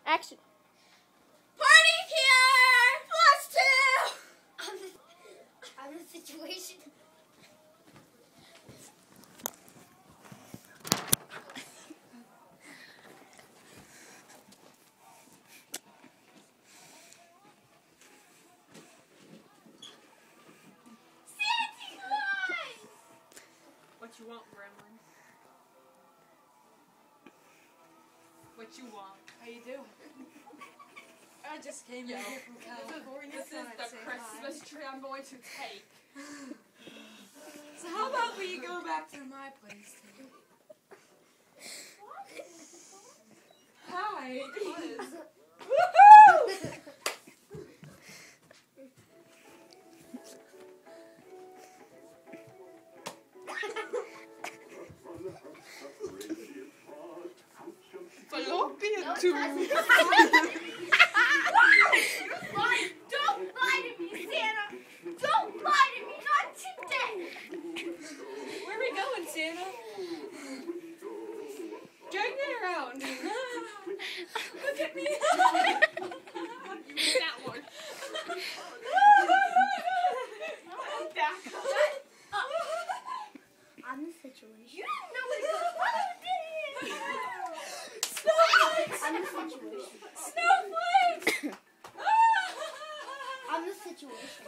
Action. Party here! +2! I'm the situation. What you want, Gremlin? What you want? How you doing? I just came in here from California. This is the Christmas tree I'm going to take. So how about we go back to my place today? Hi. Woohoo! Fallopian tube. Don't lie to me, Santa! Don't lie to me, not today! Where are we going, Santa? Drag me around. Look at me. You missed that one. I'm the situation. You didn't know what it was. I'm the situation. Snowflake! I'm the situation.